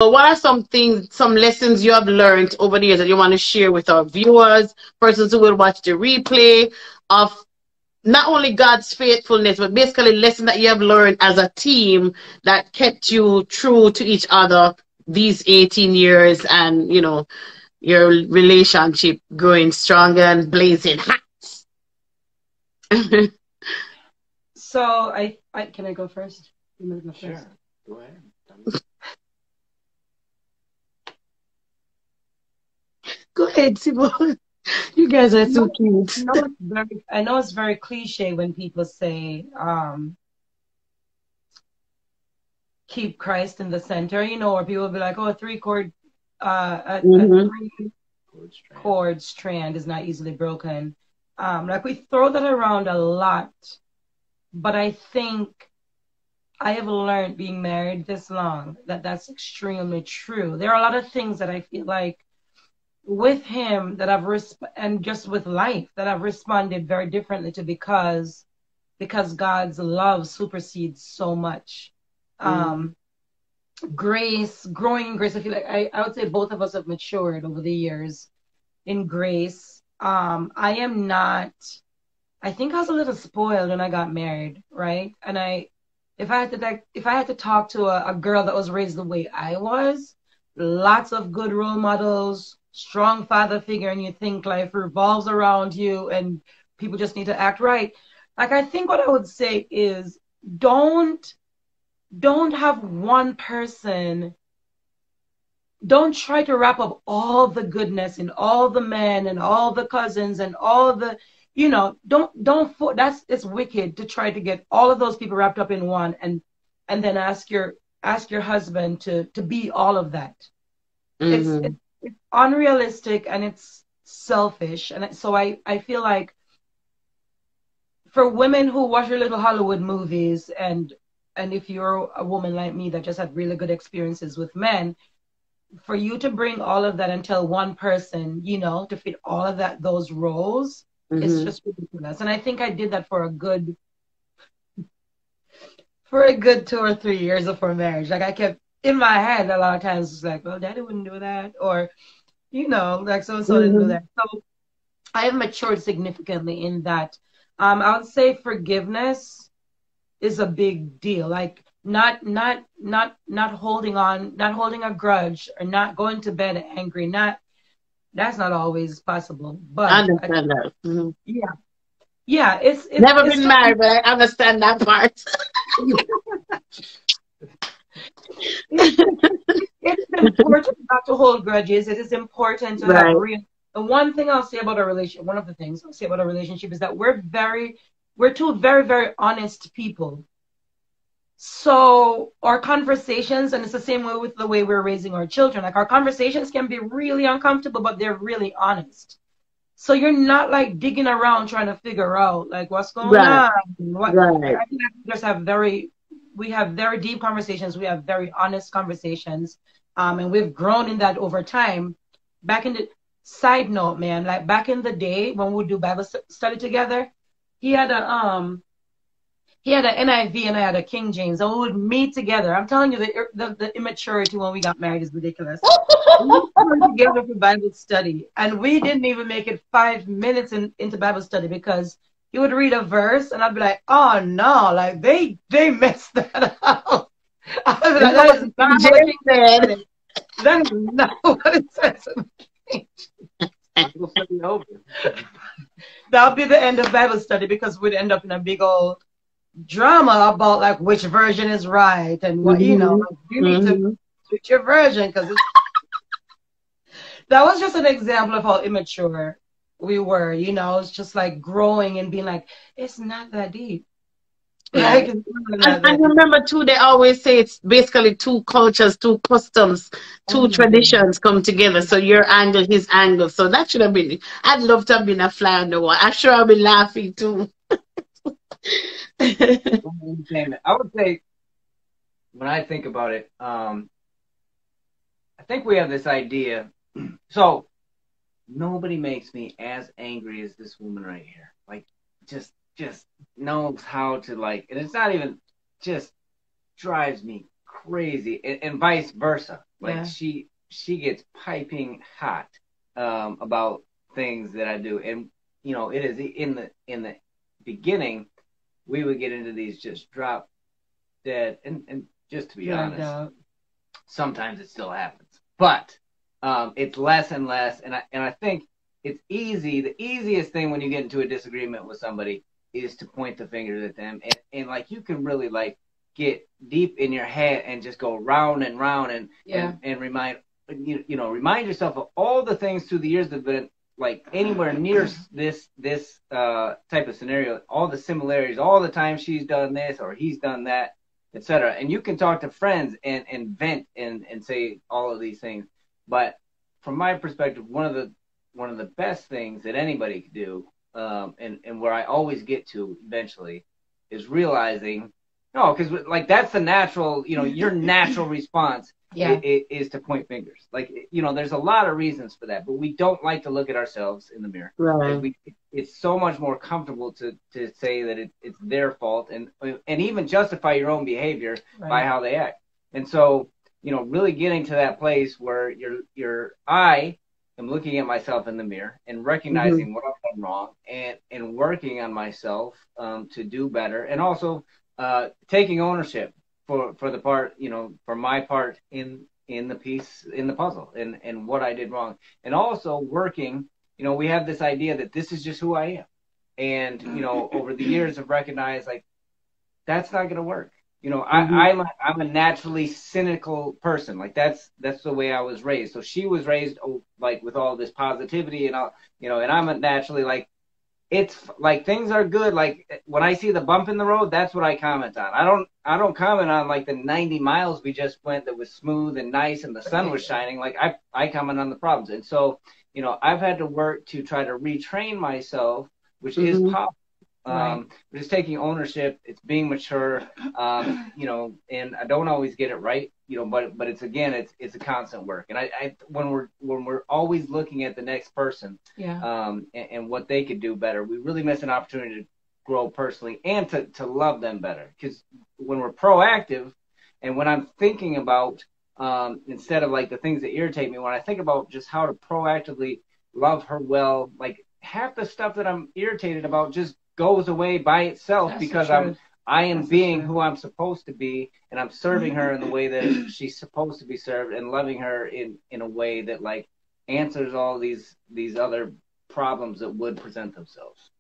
So what are some things, some lessons you have learned over the years that you want to share with our viewers, persons who will watch the replay of not only God's faithfulness, but basically lessons that you have learned as a team that kept you true to each other these 18 years and, you know, your relationship growing stronger and blazing hot. So I can I go first? You want to go first? Sure. Go ahead. Go ahead, Simone. You guys are so cute. I know it's very cliche when people say, keep Christ in the center, you know, or people will be like, oh, a three-chord, a three-chord strand is not easily broken. Like we throw that around a lot, but I think I have learned being married this long that that's extremely true. There are a lot of things that I feel like with him that and just with life that I've responded very differently to because God's love supersedes so much. Grace, growing in grace. I feel like I would say both of us have matured over the years in grace. I am not, I think I was a little spoiled when I got married, right? And if I had to talk to a girl that was raised the way I was, lots of good role models, strong father figure, and you think life revolves around you and people just need to act right. Like, I think what I would say is don't have one person, don't try to wrap up all the goodness in all the men and all the cousins and all the, you know, it's wicked to try to get all of those people wrapped up in one and then ask your husband to be all of that. It's unrealistic and it's selfish. And so I feel like for women who watch your little Hollywood movies and if you're a woman like me that just had really good experiences with men, for you to bring all of that and tell one person, you know, to fit all of those roles, it's just ridiculous. And I think I did that for a good 2 or 3 years of our marriage. Like I kept in my head a lot of times it's like, well, daddy wouldn't do that, or you know, like so and so didn't do that. So I have matured significantly in that. I would say forgiveness is a big deal. Like not holding on, not holding a grudge, or not going to bed angry. That's not always possible. But I understand that. Yeah. It's never been married, but I understand that part. It's important not to hold grudges. It is important to have real. The one thing I'll say about a relationship, one of the things I'll say about a relationship is that we're two very, very honest people. So our conversations, and it's the same way with the way we're raising our children, like our conversations can be really uncomfortable, but they're really honest. So you're not like digging around trying to figure out like what's going on. I think we just we have very deep conversations. We have very honest conversations. And we've grown in that over time. Side note, man, like back in the day when we would do Bible study together, he had an NIV and I had a King James, and we would meet together. I'm telling you, the immaturity when we got married is ridiculous. We were together for Bible study, and we didn't even make it 5 minutes into Bible study because he would read a verse, and I'd be like, "Oh no, like they messed that up." I'd be like, "That is not what it said. That is not what it says." That'll be the end of Bible study because we'd end up in a big old drama about like which version is right and what you know you need to switch your version because that was just an example of how immature we were. You know, it's just like growing and being like, it's not that deep. Like, and remember too, they always say it's basically two cultures, two customs, two traditions come together. So your angle, his angle. So that should have been, I'd love to have been a fly on the wall. I'm sure I'll be laughing too. I would say, when I think about it, I think we have this idea. So nobody makes me as angry as this woman right here. Like, just knows how to, like, and it's not even, just drives me crazy, and vice versa. Like Yeah. she gets piping hot about things that I do, and it is in the beginning we would get into these just drop dead, and just to be Dragged honest, out. sometimes it still happens, but it's less and less, and I think it's easy. The easiest thing when you get into a disagreement with somebody is to point the finger at them, and like you can really like get deep in your head and just go round and round and remind remind yourself of all the things through the years that have been like anywhere near this type of scenario, all the similarities, all the time she's done this or he's done that, etc. And you can talk to friends and vent and say all of these things. But from my perspective, one of the best things that anybody could do, and where I always get to eventually, is realizing, no, because like that's the natural, your natural response is to point fingers. Like, there's a lot of reasons for that, but we don't like to look at ourselves in the mirror. Right. It's so much more comfortable to say that it's their fault and even justify your own behavior by how they act. And so, really getting to that place where I am looking at myself in the mirror and recognizing what I've done wrong and working on myself to do better, and also taking ownership for the part, for my part in the piece, in the puzzle, and what I did wrong, and also working. We have this idea that this is just who I am, and over the years have recognized like that's not going to work. I'm a naturally cynical person. Like that's the way I was raised. So she was raised like with all this positivity and all, and I'm naturally like, it's like things are good. Like when I see the bump in the road, that's what I comment on. I don't comment on like the 90 miles we just went that was smooth and nice and the sun was shining. Like I comment on the problems. And so, I've had to work to try to retrain myself, which is possible. But it's taking ownership. It's being mature, and I don't always get it right, but it's a constant work. And I when we're always looking at the next person, and what they could do better, we really miss an opportunity to grow personally and to love them better. Because when we're proactive, and when I'm thinking about instead of like the things that irritate me, when I think about just how to proactively love her well, like half the stuff that I'm irritated about just goes away by itself. That's because I am being who I'm supposed to be, and I'm serving her in the way that she's supposed to be served, and loving her in a way that like answers all these other problems that would present themselves.